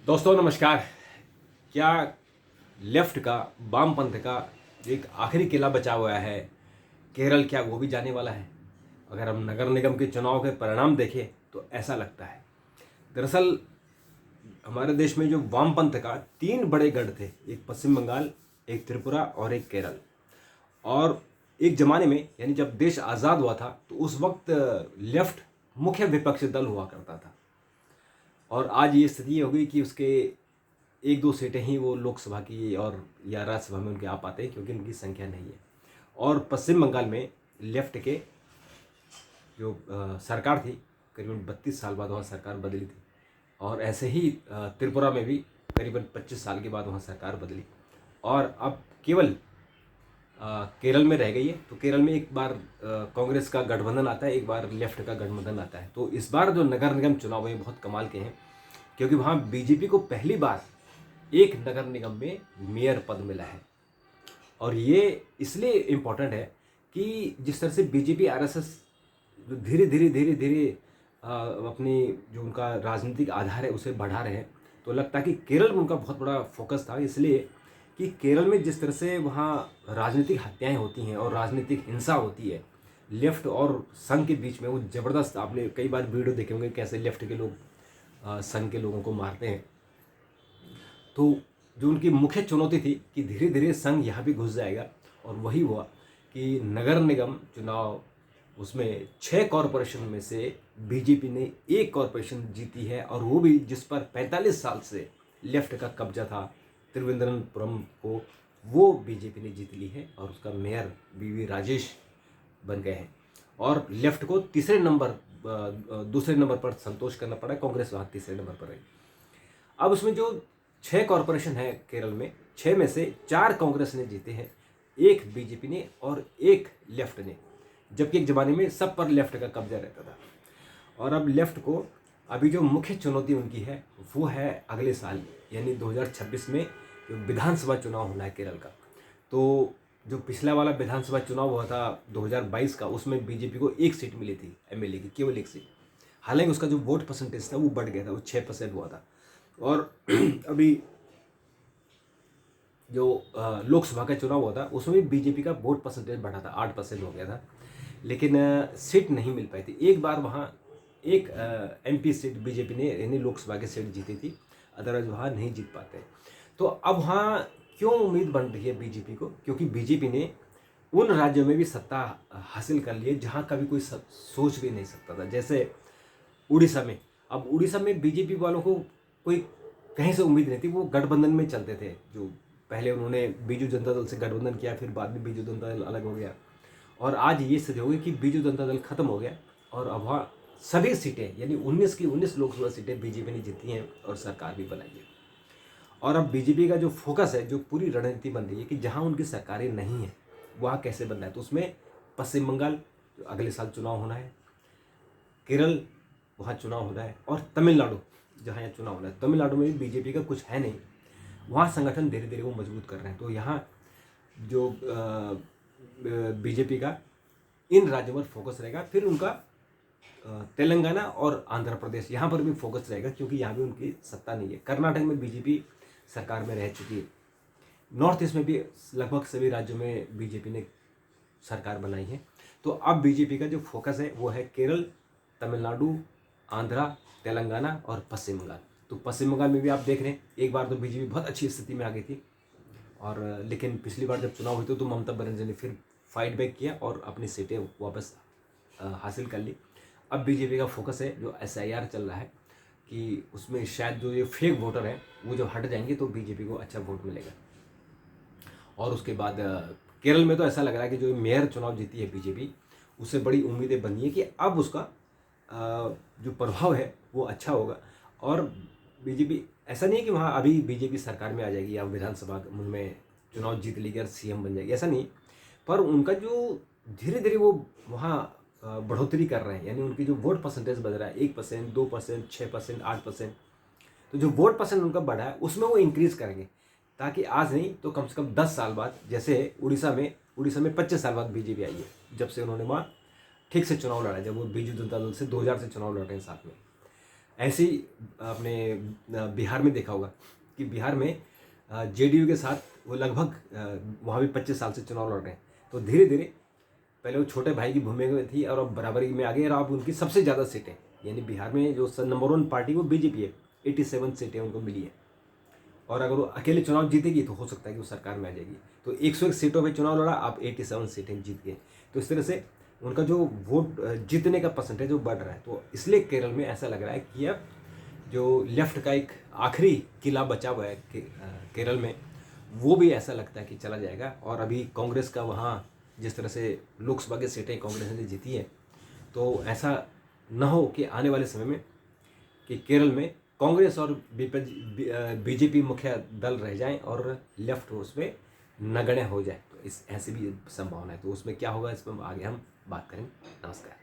दोस्तों नमस्कार। क्या लेफ्ट का, वामपंथ का जो एक आखिरी किला बचा हुआ है केरल, क्या वो भी जाने वाला है? अगर हम नगर निगम के चुनाव के परिणाम देखें तो ऐसा लगता है। दरअसल हमारे देश में जो वामपंथ का तीन बड़े गढ़ थे, एक पश्चिम बंगाल, एक त्रिपुरा और एक केरल। और एक ज़माने में यानी जब देश आज़ाद हुआ था तो उस वक्त लेफ्ट मुख्य विपक्षी दल हुआ करता था। और आज ये स्थिति हो गई कि उसके एक दो सीटें ही वो लोकसभा की और या राज्यसभा में उनके आ पाते हैं, क्योंकि उनकी संख्या नहीं है। और पश्चिम बंगाल में लेफ्ट के जो सरकार थी, करीबन 32 साल बाद वहाँ सरकार बदली थी। और ऐसे ही त्रिपुरा में भी करीबन 25 साल के बाद वहाँ सरकार बदली। और अब केवल केरल में रह गई है। तो केरल में एक बार कांग्रेस का गठबंधन आता है, एक बार लेफ्ट का गठबंधन आता है। तो इस बार जो नगर निगम चुनाव है बहुत कमाल के हैं, क्योंकि वहाँ बीजेपी को पहली बार एक नगर निगम में मेयर पद मिला है। और ये इसलिए इम्पोर्टेंट है कि जिस तरह से बीजेपी आरएसएस जो धीरे धीरे धीरे धीरे अपनी जो उनका राजनीतिक आधार है उसे बढ़ा रहे हैं, तो लगता है कि केरल में उनका बहुत बड़ा फोकस था। इसलिए कि केरल में जिस तरह से वहाँ राजनीतिक हत्याएं होती हैं और राजनीतिक हिंसा होती है लेफ्ट और संघ के बीच में, वो ज़बरदस्त, आपने कई बार वीडियो देखे होंगे कैसे लेफ्ट के लोग संघ के लोगों को मारते हैं। तो जो उनकी मुख्य चुनौती थी कि धीरे धीरे संघ यहाँ भी घुस जाएगा, और वही हुआ कि नगर निगम चुनाव उसमें 6 कॉरपोरेशन में से बीजेपी ने एक कॉरपोरेशन जीती है, और वो भी जिस पर 45 साल से लेफ्ट का कब्जा था, त्रिवेंद्रपुरम को, वो बीजेपी ने जीत ली है और उसका मेयर वीवी राजेश बन गए हैं। और लेफ्ट को दूसरे नंबर पर संतोष करना पड़ा, कांग्रेस वहाँ तीसरे नंबर पर रही। अब उसमें जो 6 कॉरपोरेशन है केरल में, 6 में से 4 कांग्रेस ने जीते हैं, एक बीजेपी ने और एक लेफ्ट ने, जबकि एक ज़माने में सब पर लेफ्ट का कब्जा रहता था। और अब लेफ्ट को अभी जो मुख्य चुनौती उनकी है वो है अगले साल यानी 2026 में जो विधानसभा चुनाव होना है केरल का। तो जो पिछला वाला विधानसभा चुनाव हुआ था 2022 का, उसमें बीजेपी को एक सीट मिली थी एमएलए की, केवल एक सीट। हालांकि उसका जो वोट परसेंटेज था वो बढ़ गया था, वो 6% हुआ था। और अभी जो लोकसभा का चुनाव हुआ था उसमें भी बीजेपी का वोट परसेंटेज बढ़ा था, 8% हो गया था, लेकिन सीट नहीं मिल पाई थी। एक बार वहाँ एक एमपी सीट बीजेपी ने यानी लोकसभा की सीट जीती थी, अदरवाइज वहाँ नहीं जीत पाते। तो अब वहाँ क्यों उम्मीद बन रही है बीजेपी को? क्योंकि बीजेपी ने उन राज्यों में भी सत्ता हासिल कर ली है जहाँ कभी कोई सोच भी नहीं सकता था, जैसे उड़ीसा में। अब उड़ीसा में बीजेपी वालों को कोई कहीं से उम्मीद नहीं थी, वो गठबंधन में चलते थे। जो पहले उन्होंने बीजू जनता दल से गठबंधन किया, फिर बाद में बीजू जनता दल अलग हो गया, और आज ये स्थिति हो गई कि बीजू जनता दल खत्म हो गया, और अब वहाँ सभी सीटें यानी 19 की 19 लोकसभा सीटें बीजेपी ने जीती हैं और सरकार भी बनाई है। और अब बीजेपी का जो फोकस है, जो पूरी रणनीति बन रही है कि जहाँ उनकी सरकारें नहीं हैं वहाँ कैसे बनना है। तो उसमें पश्चिम बंगाल जो अगले साल चुनाव होना है, केरल वहाँ चुनाव होना है, और तमिलनाडु जहाँ यहाँ चुनाव होना है। तमिलनाडु में भी बीजेपी का कुछ है नहीं, वहाँ संगठन धीरे धीरे वो मजबूत कर रहे हैं। तो यहाँ जो बीजेपी का इन राज्यों पर फोकस रहेगा। फिर उनका तेलंगाना और आंध्र प्रदेश यहाँ पर भी फोकस रहेगा, क्योंकि यहाँ भी उनकी सत्ता नहीं है। कर्नाटक में बीजेपी सरकार में रह चुकी है। नॉर्थ ईस्ट में भी लगभग सभी राज्यों में बीजेपी ने सरकार बनाई है। तो अब बीजेपी का जो फोकस है वो है केरल, तमिलनाडु, आंध्रा, तेलंगाना और पश्चिम बंगाल। तो पश्चिम बंगाल में भी आप देख रहे हैं, एक बार तो बीजेपी बहुत अच्छी स्थिति में आ गई थी, और लेकिन पिछली बार जब चुनाव हुए थे तो ममता बनर्जी ने फिर फाइट बैक किया और अपनी सीटें वापस हासिल कर ली। अब बीजेपी का फोकस है जो एसआईआर चल रहा है कि उसमें शायद जो ये फेक वोटर हैं वो जब हट जाएंगे तो बीजेपी को अच्छा वोट मिलेगा। और उसके बाद केरल में तो ऐसा लग रहा है कि जो मेयर चुनाव जीती है बीजेपी, उससे बड़ी उम्मीदें बनी है कि अब उसका जो प्रभाव है वो अच्छा होगा। और बीजेपी, ऐसा नहीं है कि वहाँ अभी बीजेपी सरकार में आ जाएगी या विधानसभा में चुनाव जीत लेगी और सीएम बन जाएगी, ऐसा नहीं। पर उनका जो धीरे धीरे वो वहाँ बढ़ोतरी कर रहे हैं, यानी उनकी जो वोट परसेंटेज बढ़ रहा है 1%, 2%, 6%, 8%, तो जो वोट परसेंट उनका बढ़ा है उसमें वो इंक्रीज़ करेंगे, ताकि आज नहीं तो कम से कम 10 साल बाद, जैसे उड़ीसा में 25 साल बाद बीजेपी आई है, जब से उन्होंने वहाँ ठीक से चुनाव लड़ा, जब वो बीजू जनता दल से 2000 से चुनाव लड़ रहे हैं साथ में। ऐसे ही आपने बिहार में देखा होगा कि बिहार में जेडीयू के साथ वो लगभग वहाँ भी 25 साल से चुनाव लड़ रहे हैं। तो धीरे धीरे पहले वो छोटे भाई की भूमिका में थी और अब बराबरी में आ गई और अब उनकी सबसे ज़्यादा सीटें, यानी बिहार में जो नंबर 1 पार्टी वो बीजेपी है, 87 सीटें उनको मिली है। और अगर वो अकेले चुनाव जीतेगी तो हो सकता है कि वो सरकार में आ जाएगी। तो 101 सीटों पे चुनाव लड़ा, आप 87 सीटें जीत गए। तो इस तरह से उनका जो वोट जीतने का परसेंटेज वो बढ़ रहा है। तो इसलिए केरल में ऐसा लग रहा है कि अब जो लेफ्ट का एक आखिरी किला बचा हुआ है केरल में, वो भी ऐसा लगता है कि चला जाएगा। और अभी कांग्रेस का वहाँ जिस तरह से लोकसभा की सीटें कांग्रेस ने जीती है, तो ऐसा न हो कि आने वाले समय में कि केरल में कांग्रेस और बीजेपी मुख्य दल रह जाएं और लेफ्ट उसमें नगण्य हो जाए। तो इस ऐसी भी संभावना है। तो उसमें क्या होगा, इस पर आगे हम बात करेंगे। नमस्कार।